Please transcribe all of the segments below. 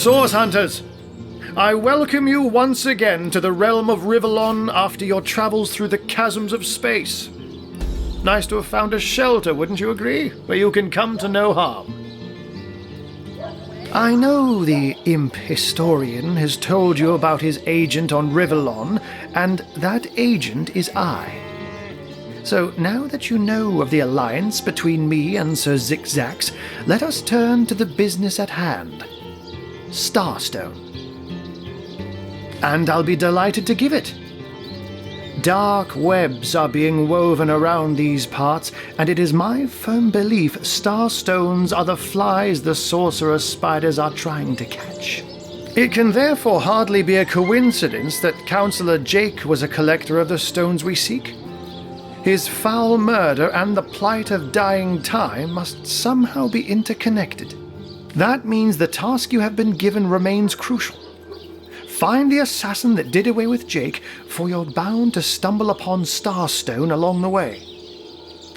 Source Hunters, I welcome you once again to the realm of Rivellon after your travels through the chasms of space. Nice to have found a shelter, wouldn't you agree, where you can come to no harm. I know the imp historian has told you about his agent on Rivellon, and that agent is I. So now that you know of the alliance between me and Sir Zigzax, let us turn to the business at hand. Starstone. And I'll be delighted to give it. Dark webs are being woven around these parts, and it is my firm belief starstones are the flies the sorcerer spiders are trying to catch. It can therefore hardly be a coincidence that Councilor Jake was a collector of the stones we seek. His foul murder and the plight of dying time must somehow be interconnected. That means the task you have been given remains crucial. Find the assassin that did away with Jake, for you're bound to stumble upon Starstone along the way.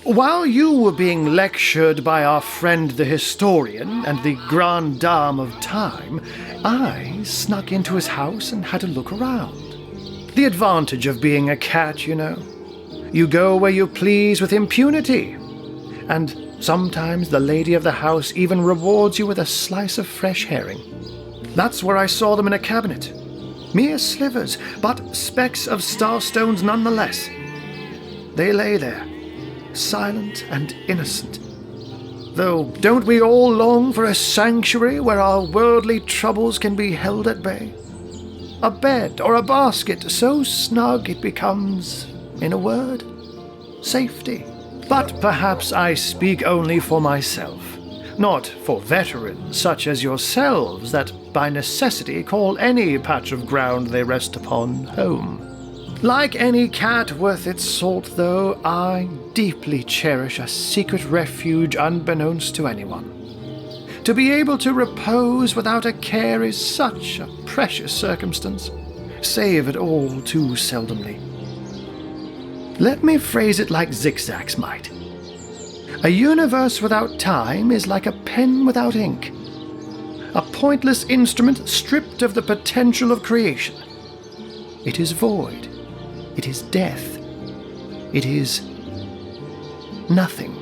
While you were being lectured by our friend the historian and the grande dame of time, I snuck into his house and had a look around. The advantage of being a cat, you know. You go where you please with impunity. And sometimes the lady of the house even rewards you with a slice of fresh herring. That's where I saw them in a cabinet. Mere slivers, but specks of starstones nonetheless. They lay there, silent and innocent. Though don't we all long for a sanctuary where our worldly troubles can be held at bay? A bed or a basket so snug it becomes, in a word, safety. But perhaps I speak only for myself, not for veterans such as yourselves that by necessity call any patch of ground they rest upon home. Like any cat worth its salt, though, I deeply cherish a secret refuge unbeknownst to anyone. To be able to repose without a care is such a precious circumstance, save it all too seldomly. Let me phrase it like Zigzax might. A universe without time is like a pen without ink. A pointless instrument stripped of the potential of creation. It is void. It is death. It is nothing.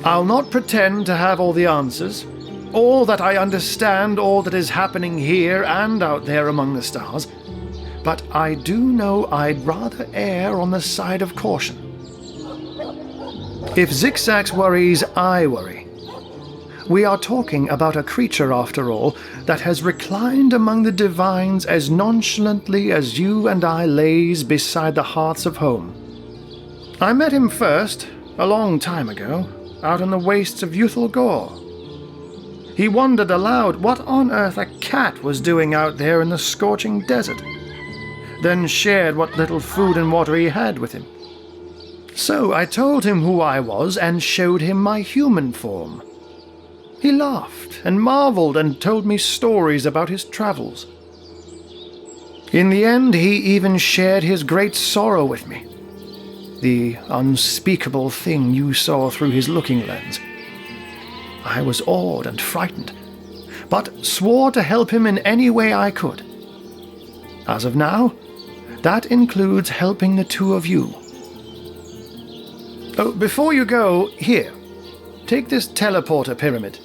I'll not pretend to have all the answers, all that I understand, all that is happening here and out there among the stars, but I do know I'd rather err on the side of caution. If Zigzax worries, I worry. We are talking about a creature, after all, that has reclined among the divines as nonchalantly as you and I laze beside the hearths of home. I met him first, a long time ago, out in the wastes of Youthful Gore. He wondered aloud what on earth a cat was doing out there in the scorching desert, then shared what little food and water he had with him. So I told him who I was and showed him my human form. He laughed and marveled and told me stories about his travels. In the end, he even shared his great sorrow with me. The unspeakable thing you saw through his looking lens. I was awed and frightened, but swore to help him in any way I could. As of now, that includes helping the two of you. Oh, before you go, here, take this teleporter pyramid.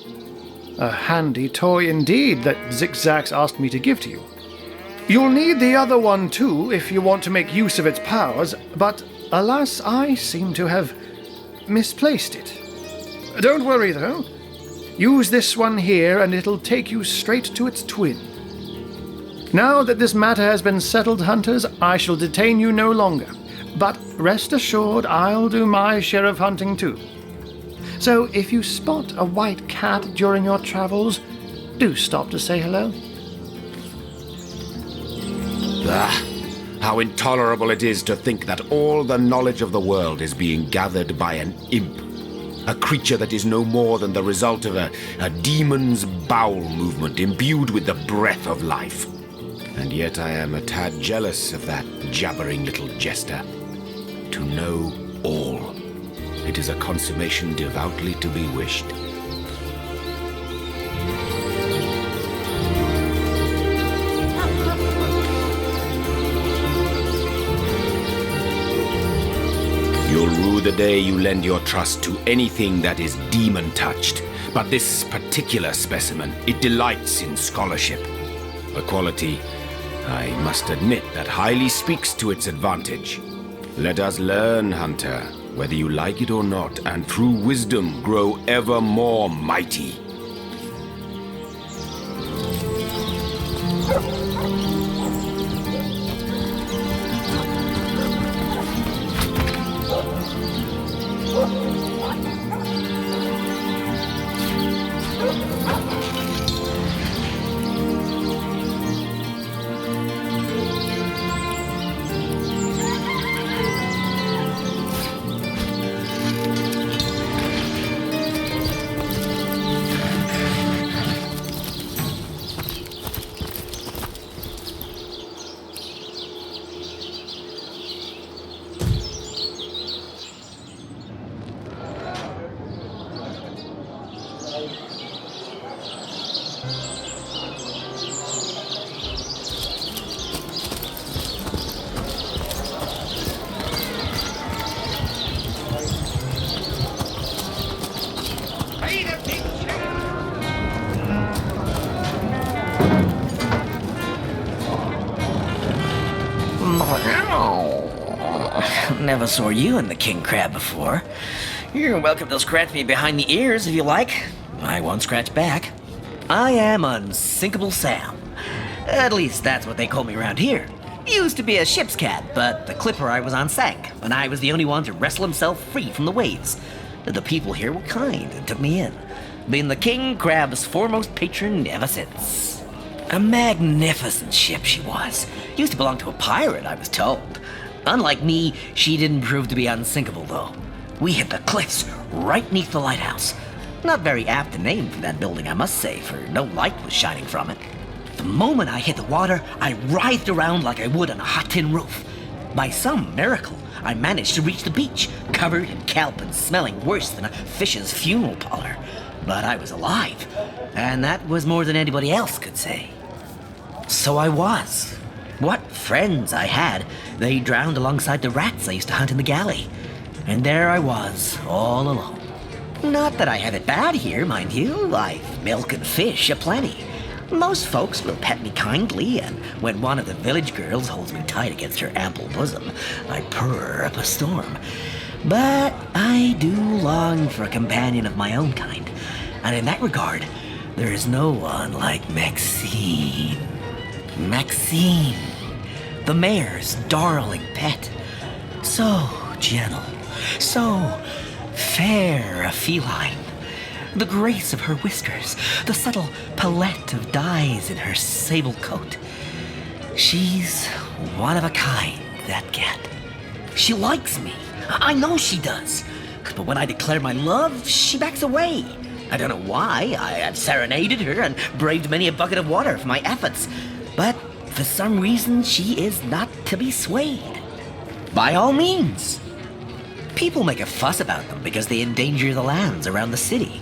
A handy toy indeed that Zigzax asked me to give to you. You'll need the other one too if you want to make use of its powers, but alas, I seem to have misplaced it. Don't worry though. Use this one here and it'll take you straight to its twin. Now that this matter has been settled, hunters, I shall detain you no longer. But rest assured, I'll do my share of hunting too. So if you spot a white cat during your travels, do stop to say hello. How intolerable it is to think that all the knowledge of the world is being gathered by an imp. A creature that is no more than the result of a demon's bowel movement imbued with the breath of life. And yet I am a tad jealous of that jabbering little jester. To know all. It is a consummation devoutly to be wished. the day you lend your trust to anything that is demon-touched. But this particular specimen, it delights in scholarship. A quality, I must admit, that highly speaks to its advantage. Let us learn, Hunter, whether you like it or not, and through wisdom grow ever more mighty. Never saw you in the king crab before. You're welcome to scratch me behind the ears if you like. I won't scratch back. I am Unsinkable Sam. At least that's what they call me around here. Used to be a ship's cat, but the clipper I was on sank, and I was the only one to wrestle himself free from the waves. The people here were kind and took me in, being the king crab's foremost patron ever since. A magnificent ship she was. Used to belong to a pirate, I was told. Unlike me, she didn't prove to be unsinkable, though. We hit the cliffs right neath the lighthouse. Not very apt a name for that building, I must say, for no light was shining from it. The moment I hit the water, I writhed around like I would on a hot tin roof. By some miracle, I managed to reach the beach, covered in kelp and smelling worse than a fish's funeral parlor. But I was alive, and that was more than anybody else could say. So I was. What friends I had, they drowned alongside the rats I used to hunt in the galley. And there I was, all alone. Not that I have it bad here, mind you. I've milk and fish aplenty. Most folks will pet me kindly, and when one of the village girls holds me tight against her ample bosom, I purr up a storm. But I do long for a companion of my own kind, and in that regard, there is no one like Maxine. Maxine, the mayor's darling pet. So gentle, so fair a feline. The grace of her whiskers, the subtle palette of dyes in her sable coat. She's one of a kind, that cat. She likes me. I know she does. But when I declare my love, she backs away. I don't know why. I've serenaded her and braved many a bucket of water for my efforts. But for some reason, she is not to be swayed. By all means. People make a fuss about them because they endanger the lands around the city.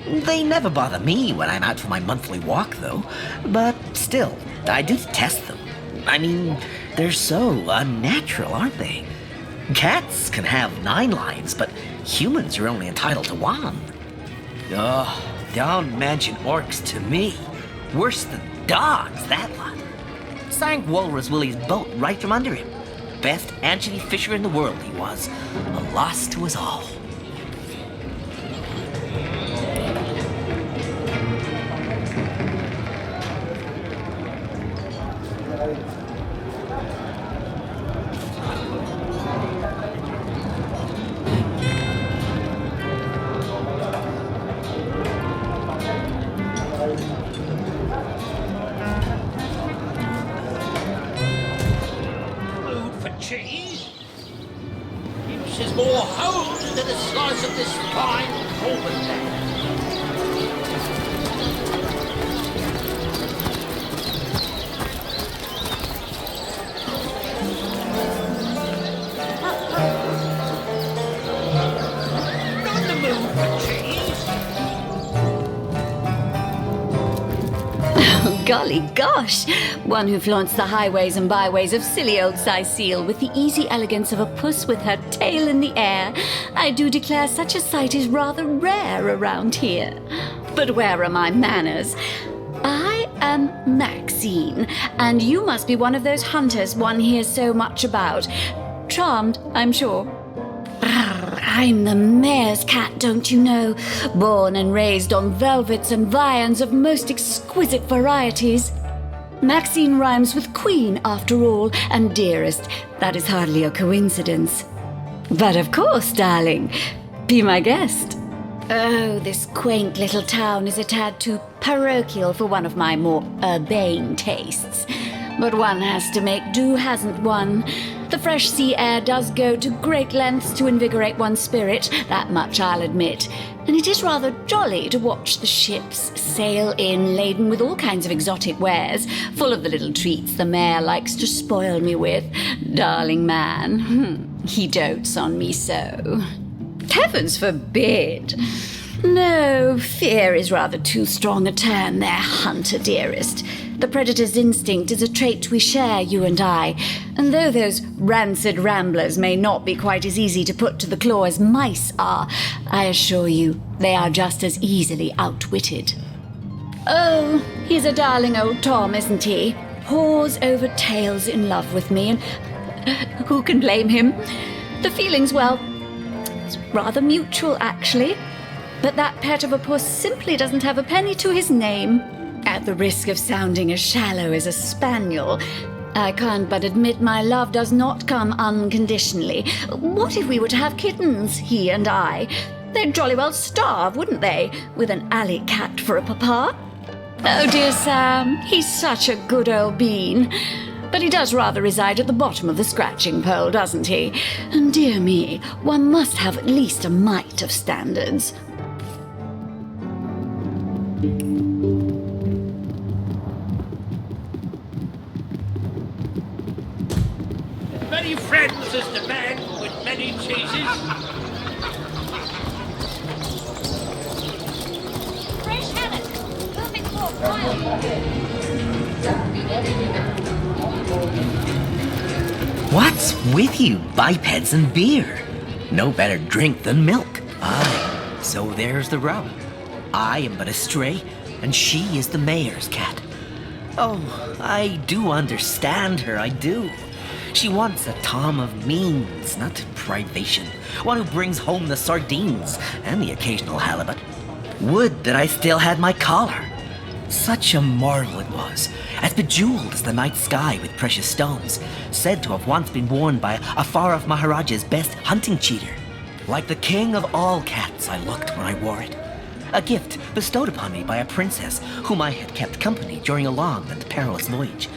They never bother me when I'm out for my monthly walk, though. But still, I do detest them. I mean, they're so unnatural, aren't they? Cats can have 9 lives, but humans are only entitled to 1. Oh, don't mention orcs to me. Worse than dogs, that lot. Sank Walrus Willie's boat right from under him. Best anchovy fisher in the world he was. A loss to us all. Cheese? This is more hose than a slice of this fine Coleman land. On the move for cheese. Golly gosh! One who flaunts the highways and byways of silly old Cyseal with the easy elegance of a puss with her tail in the air. I do declare such a sight is rather rare around here. But where are my manners? I am Maxine, and you must be one of those hunters one hears so much about. Charmed, I'm sure. I'm the mayor's cat, don't you know? Born and raised on velvets and viands of most exquisite varieties. Maxine rhymes with queen, after all, and dearest. That is hardly a coincidence. But of course, darling, be my guest. Oh, this quaint little town is a tad too parochial for one of my more urbane tastes. But one has to make do, hasn't one? The fresh sea air does go to great lengths to invigorate one's spirit, that much I'll admit. And it is rather jolly to watch the ships sail in laden with all kinds of exotic wares, full of the little treats the mayor likes to spoil me with. Darling man, he dotes on me so. Heavens forbid! No, fear is rather too strong a term there, hunter dearest. The predator's instinct is a trait we share, you and I, and though those rancid ramblers may not be quite as easy to put to the claw as mice are, I assure you they are just as easily outwitted. Oh, he's a darling old Tom, isn't he? Paws over tails in love with me, and who can blame him? The feeling's, well, it's rather mutual, actually. But that pet of a puss simply doesn't have a penny to his name. At the risk of sounding as shallow as a spaniel, I can't but admit my love does not come unconditionally. What if we were to have kittens, he and I? They'd jolly well starve, wouldn't they, with an alley cat for a papa? Oh dear Sam, he's such a good old bean. But he does rather reside at the bottom of the scratching pole, doesn't he? And dear me, one must have at least a mite of standards. Many friends is the man with many cheeses. Fresh haddock. Perfect for wild. What's with you, bipeds and beer? No better drink than milk. Aye, so there's the rub. I am but a stray, and she is the mayor's cat. Oh, I do understand her, I do. She wants a Tom of means, not privation. One who brings home the sardines and the occasional halibut. Would that I still had my collar. Such a marvel it was, as bejeweled as the night sky with precious stones, said to have once been worn by a far-off Maharaja's best hunting cheater. Like the king of all cats I looked when I wore it. A gift bestowed upon me by a princess whom I had kept company during a long and perilous voyage.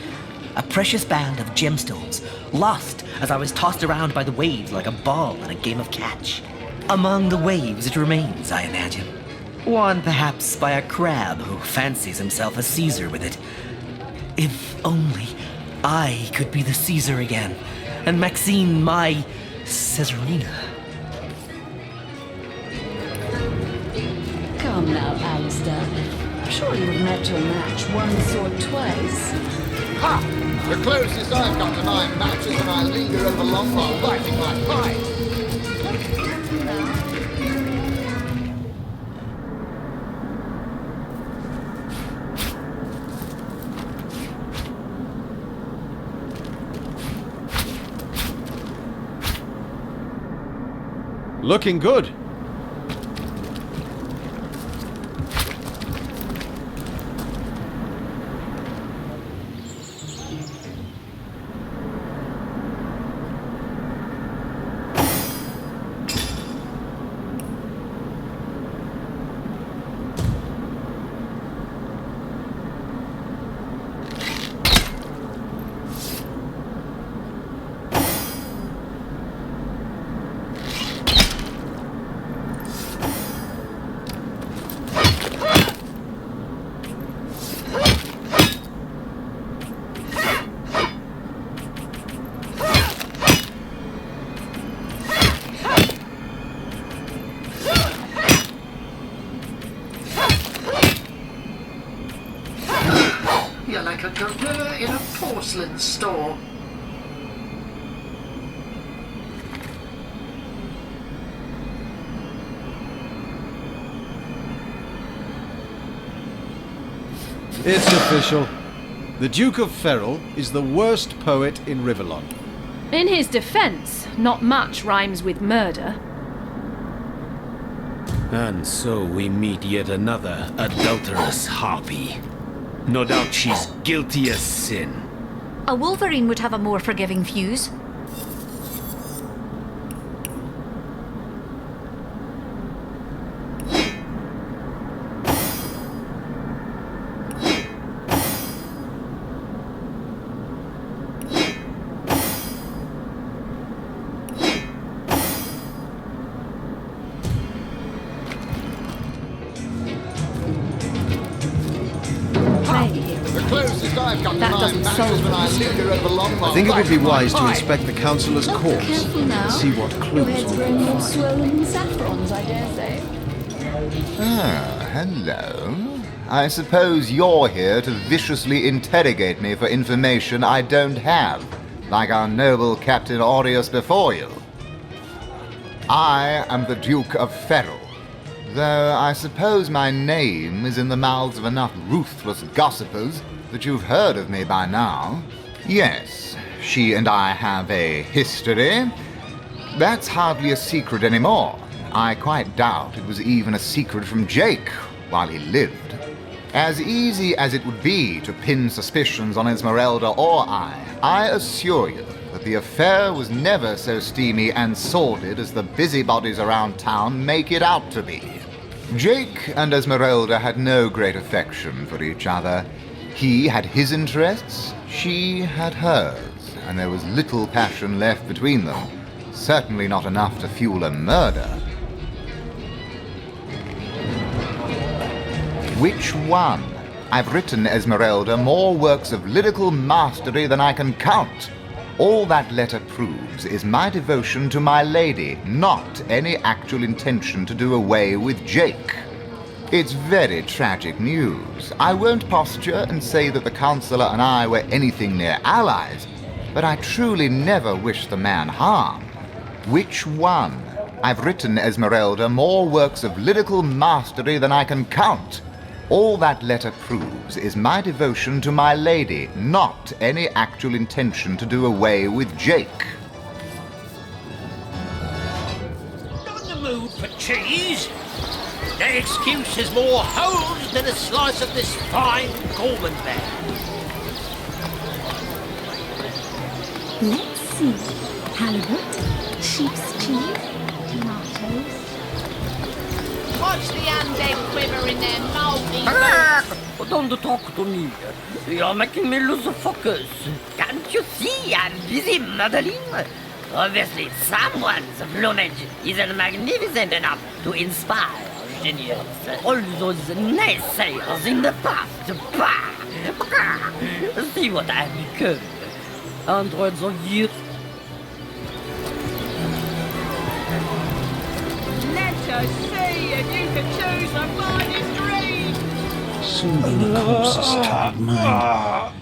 A precious band of gemstones, lost as I was tossed around by the waves like a ball in a game of catch. Among the waves it remains, I imagine. Worn perhaps by a crab who fancies himself a Caesar with it. If only I could be the Caesar again, and Maxine my Caesarina. Come now, Alistair. Surely you've met your match once or twice. Ha! The closest I've got to my match is when I linger over long while lighting my pipe. Looking good. a gorilla in a porcelain store. It's official. The Duke of Ferrol is the worst poet in Rivellon. In his defense, not much rhymes with murder. And so we meet yet another adulterous harpy. No doubt she's guilty as sin. A Wolverine would have a more forgiving fuse. The closest I've come That to my doesn't matches solve when I the linger over long I think it would be wise to pipe. inspect the councilor's corpse Careful now. and see what clues we can find. Swollen saffrons, I dare say. Ah, hello. I suppose you're here to viciously interrogate me for information I don't have, like our noble Captain Aureus before you. I am the Duke of Ferrol, though I suppose my name is in the mouths of enough ruthless gossipers that you've heard of me by now. Yes, she and I have a history. That's hardly a secret anymore. I quite doubt it was even a secret from Jake while he lived. As easy as it would be to pin suspicions on Esmeralda or I assure you that the affair was never so steamy and sordid as the busybodies around town make it out to be. Jake and Esmeralda had no great affection for each other. He had his interests, she had hers, and there was little passion left between them. Certainly not enough to fuel a murder. Which one? I've written, Esmeralda, more works of lyrical mastery than I can count. All that letter proves is my devotion to my lady, not any actual intention to do away with Jake. It's very tragic news. I won't posture and say that the councilor and I were anything near allies, but I truly never wished the man harm. Which one? I've written, Esmeralda, more works of lyrical mastery than I can count. All that letter proves is my devotion to my lady, not any actual intention to do away with Jake. Not in the mood for cheese. That excuse is more holes than a slice of this fine Gorman-bear. Let's see. Halibut, sheep's cheese, tomatoes. Watch the undead quiver in their mouldy Don't talk to me. You're making me lose focus. Can't you see I'm busy modeling? Obviously, someone's plumage isn't magnificent enough to inspire genius. All those naysayers in the past. Bah! See what I become. Hundreds of years. Let us see if you can choose the finest dream. Soothing a corpse's troubled mind.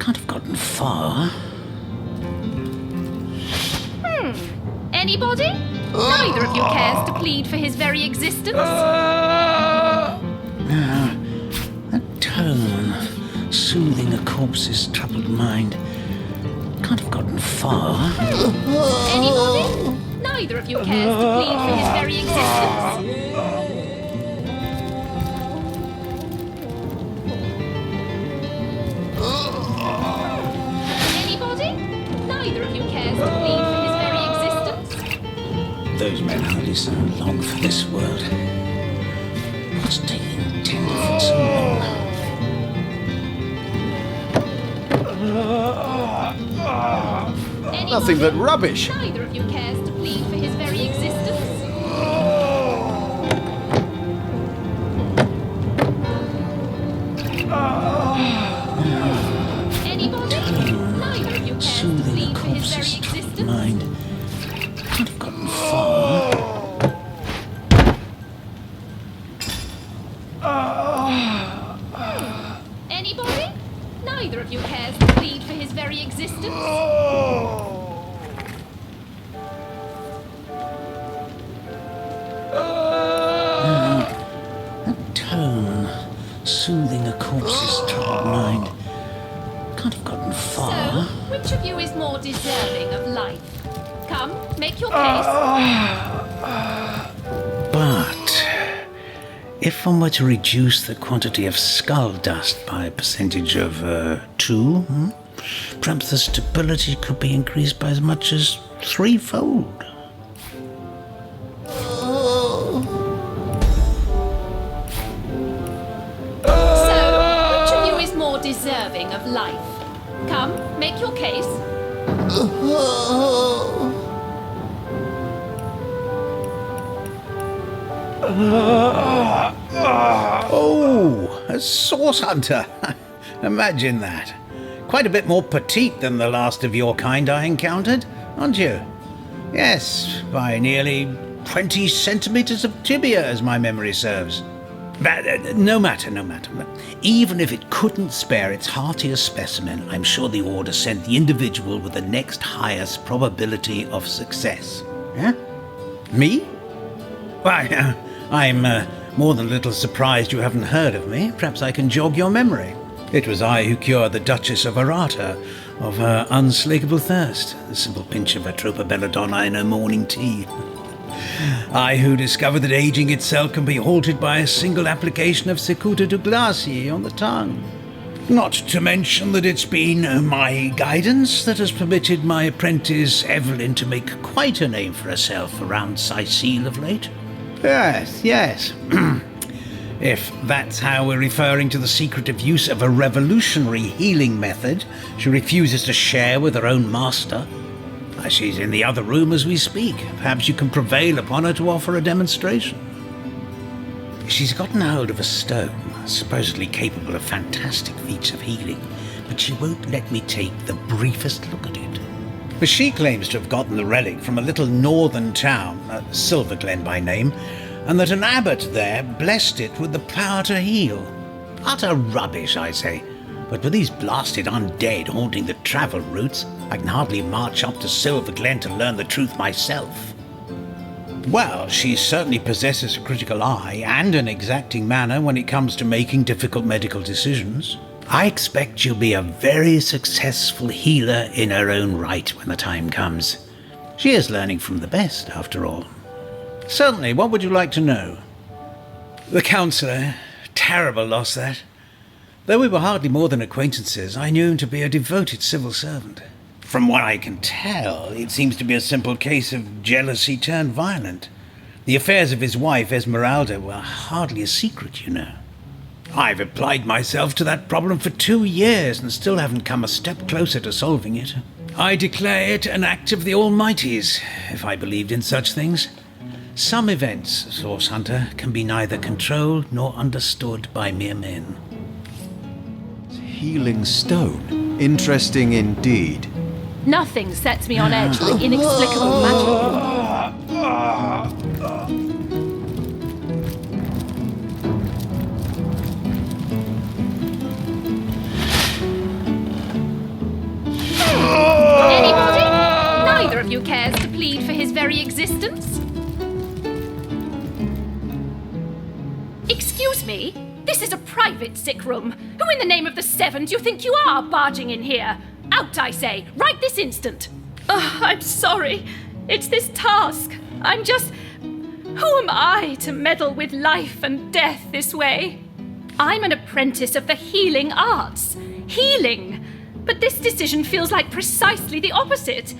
Can't have gotten far. Anybody? Neither of you cares to plead for his very existence. That tone, soothing a corpse's troubled mind. Can't have gotten far. Anybody? Neither of you cares to plead for his very existence. Anybody? Neither of you cares to plead for his very existence. Those men hardly sound long for this world. What's taking Tenderfoot so long? Anybody? Nothing but rubbish. Neither of you cares to plead for his very existence. Anybody? Neither of you cares to Soothing a plead for his very corpse's troubled existence. mind. Can't have gotten far. Anybody? Neither of you cares to plead for his very existence. That tone, soothing a corpse's troubled mind. Can't have gotten far. So, which of you is more deserving of life? Come, make your case. But if one were to reduce the quantity of skull dust by a percentage of 2, perhaps the stability could be increased by as much as 3-fold. So, which of you is more deserving of life? Come, make your case. Oh, a source hunter. Imagine that. Quite a bit more petite than the last of your kind I encountered, aren't you? Yes, by nearly 20 centimeters of tibia, as my memory serves. But no matter. Even if it couldn't spare its heartiest specimen, I'm sure the Order sent the individual with the next highest probability of success. Yeah? Me? Why, I'm more than a little surprised you haven't heard of me. Perhaps I can jog your memory. It was I who cured the Duchess of Arata of her unslakable thirst, a simple pinch of atropa belladonna in her morning tea. I who discovered that aging itself can be halted by a single application of cicuta de glacie on the tongue. Not to mention that it's been my guidance that has permitted my apprentice Evelyn to make quite a name for herself around Cyseal of late. Yes. If that's how we're referring to the secretive use of a revolutionary healing method she refuses to share with her own master. She's in the other room as we speak. Perhaps you can prevail upon her to offer a demonstration. She's gotten hold of a stone, supposedly capable of fantastic feats of healing, but she won't let me take the briefest look at it. But she claims to have gotten the relic from a little northern town, Silverglen by name, and that an abbot there blessed it with the power to heal. Utter rubbish, I say. But with these blasted undead haunting the travel routes, I can hardly march up to Silverglen to learn the truth myself. Well, she certainly possesses a critical eye and an exacting manner when it comes to making difficult medical decisions. I expect she'll be a very successful healer in her own right when the time comes. She is learning from the best, after all. Certainly, what would you like to know? The councilor. Terrible loss, that. Though we were hardly more than acquaintances, I knew him to be a devoted civil servant. From what I can tell, it seems to be a simple case of jealousy turned violent. The affairs of his wife, Esmeralda, were hardly a secret, you know. I've applied myself to that problem for 2 years and still haven't come a step closer to solving it. I declare it an act of the Almighty's, if I believed in such things. Some events, Source Hunter, can be neither controlled nor understood by mere men. Healing stone. Interesting indeed. Nothing sets me on edge with inexplicable magic. Anybody? Neither of you cares to plead for his very existence? Excuse me? This is a private sick room. Who in the name of the Seven do you think you are barging in here? Out, I say, right this instant. Oh, I'm sorry. It's this task. I'm just... Who am I to meddle with life and death this way? I'm an apprentice of the healing arts. Healing! But this decision feels like precisely the opposite.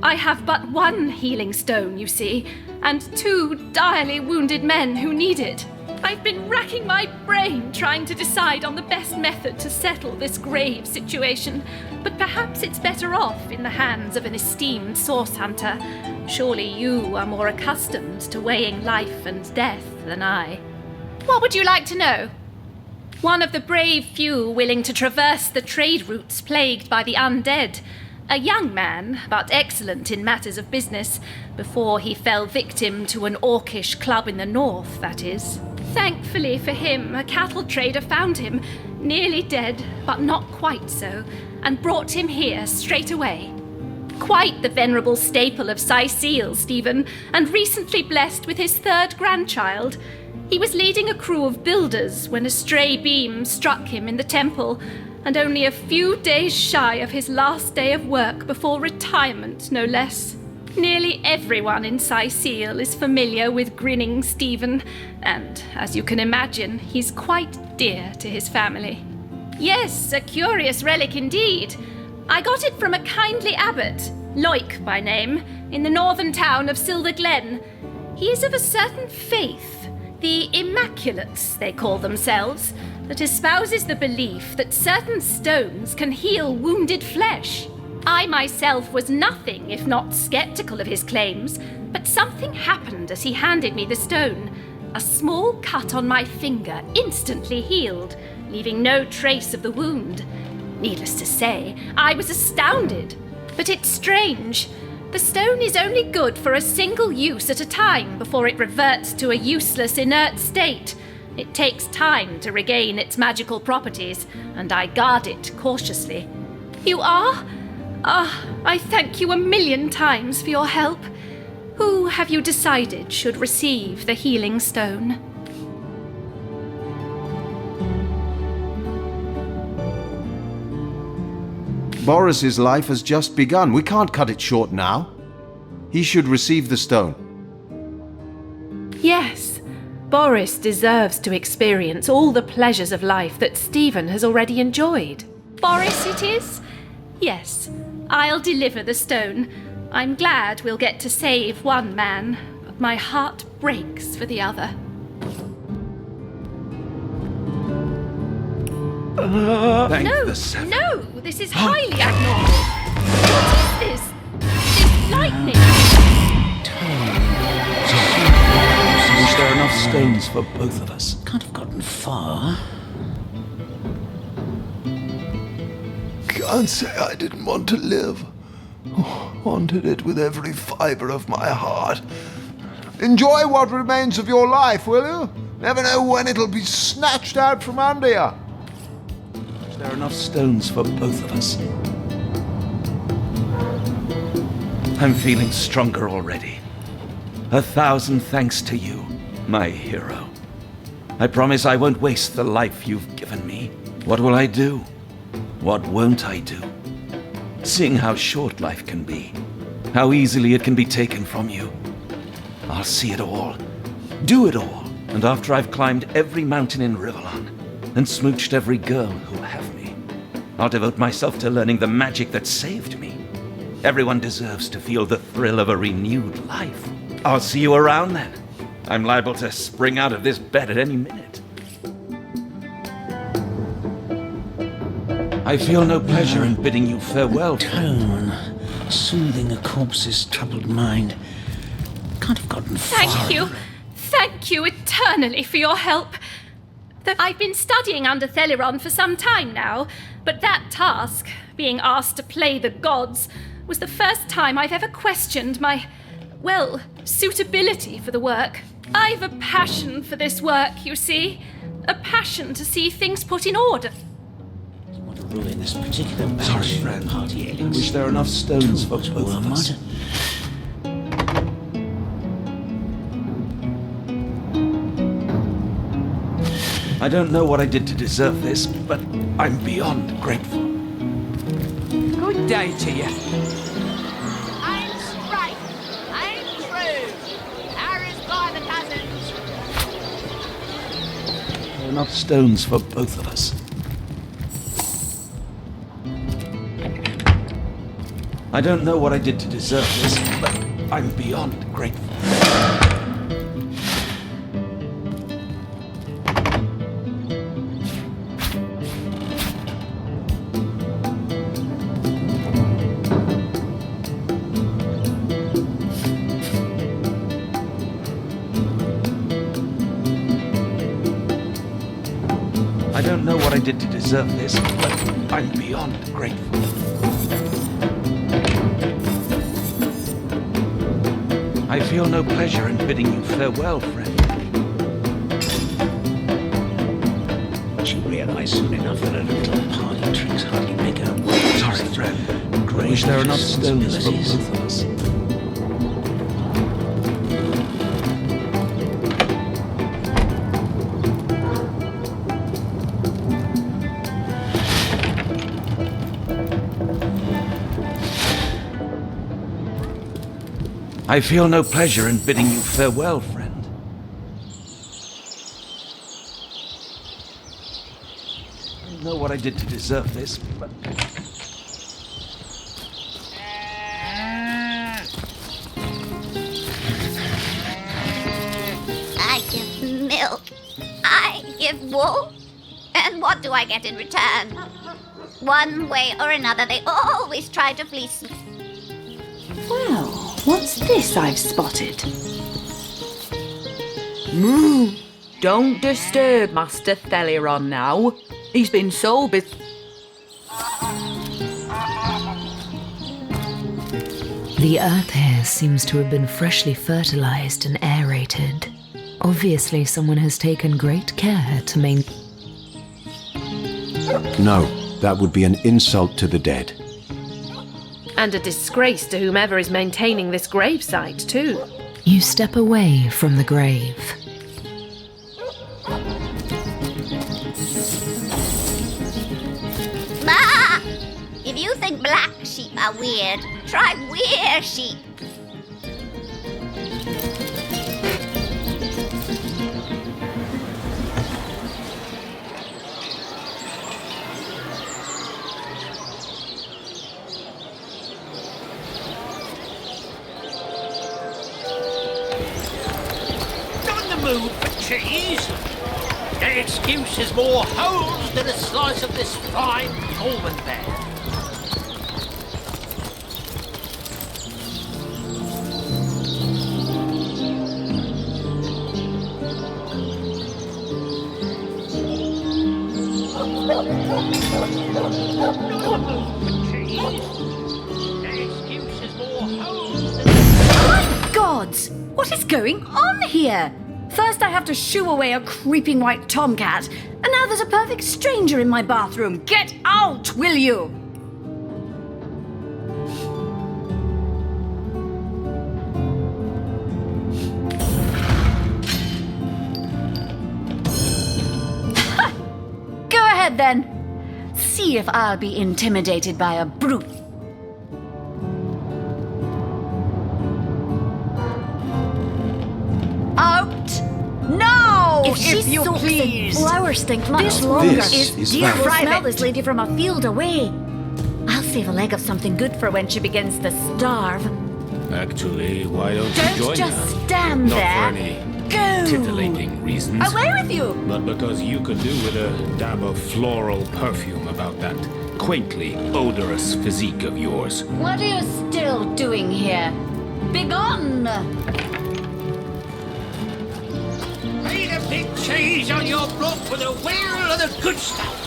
I have but one healing stone, you see, and 2 direly wounded men who need it. I've been racking my brain trying to decide on the best method to settle this grave situation, but perhaps it's better off in the hands of an esteemed source hunter. Surely you are more accustomed to weighing life and death than I. What would you like to know? One of the brave few willing to traverse the trade routes plagued by the undead. A young man, but excellent in matters of business, before he fell victim to an orcish club in the north, that is. Thankfully for him, a cattle trader found him, nearly dead, but not quite so, and brought him here straight away. Quite the venerable staple of Cyseal, Stephen, and recently blessed with his 3rd grandchild. He was leading a crew of builders when a stray beam struck him in the temple, and only a few days shy of his last day of work before retirement, no less. Nearly everyone in Cyseal is familiar with Grinning Stephen, and, as you can imagine, he's quite dear to his family. Yes, a curious relic indeed. I got it from a kindly abbot, Loic by name, in the northern town of Silver Glen. He is of a certain faith, the Immaculates, they call themselves, that espouses the belief that certain stones can heal wounded flesh. I myself was nothing if not skeptical of his claims, but something happened as he handed me the stone. A small cut on my finger instantly healed, leaving no trace of the wound. Needless to say, I was astounded. But it's strange. The stone is only good for a single use at a time before it reverts to a useless, inert state. It takes time to regain its magical properties, and I guard it cautiously. You are? I thank you a million times for your help. Who have you decided should receive the healing stone? Boris's life has just begun. We can't cut it short now. He should receive the stone. Yes, Boris deserves to experience all the pleasures of life that Stephen has already enjoyed. Boris it is? Yes, I'll deliver the stone. I'm glad we'll get to save one man, but my heart breaks for the other. Thank the seven. No, this is highly abnormal. What is this? This lightning? Wish there were enough stones for both of us. Can't have gotten far. Can't say I didn't want to live. Wanted it with every fibre of my heart. Enjoy what remains of your life, will you? Never know when it'll be snatched out from under you. There are enough stones for both of us. I'm feeling stronger already. 1,000 thanks to you, my hero. I promise I won't waste the life you've given me. What will I do? What won't I do? Seeing how short life can be, how easily it can be taken from you. I'll see it all, do it all, and after I've climbed every mountain in Rivellon and smooched every girl who'll have me, I'll devote myself to learning the magic that saved me. Everyone deserves to feel the thrill of a renewed life. I'll see you around then. I'm liable to spring out of this bed at any minute. I feel no pleasure in bidding you farewell. Tone, soothing a corpse's troubled mind. Can't have gotten far. Thank you eternally for your help. I've been studying under Thelyron for some time now, but that task, being asked to play the gods, was the first time I've ever questioned my, suitability for the work. I've a passion for this work, you see. A passion to see things put in order. Ruin this particular batch. Sorry, friend. Party I wish there were enough stones for both of us. I don't know what I did to deserve this, but I'm beyond grateful. Good day to you. I'm straight. I'm true. Harry's by the cousins. There are enough stones for both of us. I don't know what I did to deserve this, but I'm beyond grateful. I don't know what I did to deserve this, but I'm beyond grateful. I feel no pleasure in bidding you farewell, friend. She realized soon enough that a little party tricks hardly make out. Sorry, friend. I wish there were enough stones for both of us. I feel no pleasure in bidding you farewell, friend. I don't know what I did to deserve this, but... I give milk. I give wool. And what do I get in return? One way or another, they always try to fleece me. Well, what's this I've spotted? Moo! Don't disturb Master Thelyron now. He's been so busy. The earth here seems to have been freshly fertilized and aerated. Obviously, someone has taken great care to maintain. No, that would be an insult to the dead. And a disgrace to whomever is maintaining this gravesite, too. You step away from the grave. Ma! If you think black sheep are weird, try weird sheep. Move for cheese. The excuse is more holes than a slice of this fine almond bear. My gods! What is going on here? First I have to shoo away a creeping white tomcat, and now there's a perfect stranger in my bathroom. Get out, will you? Go ahead then. See if I'll be intimidated by a brute. Out! No! If you please! Flowers stink much This longer. is Dear private. will smell this lady from a field away. I'll save a leg of something good for when she begins to starve. Actually, why don't you Don't join just her? stand Not there. for any Go! titillating reasons. Away with you! But because you could do with a dab of floral perfume about that quaintly odorous physique of yours. What are you still doing here? Begone! Paint a big cheese on your block with a wheel of the good stuff.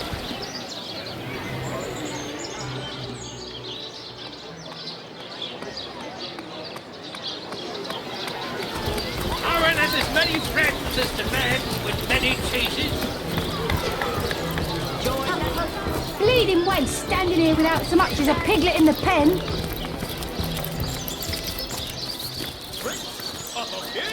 Owen has as many friends as the man with many cheeses. Bleeding waste, standing here without so much as a piglet in the pen. Up here.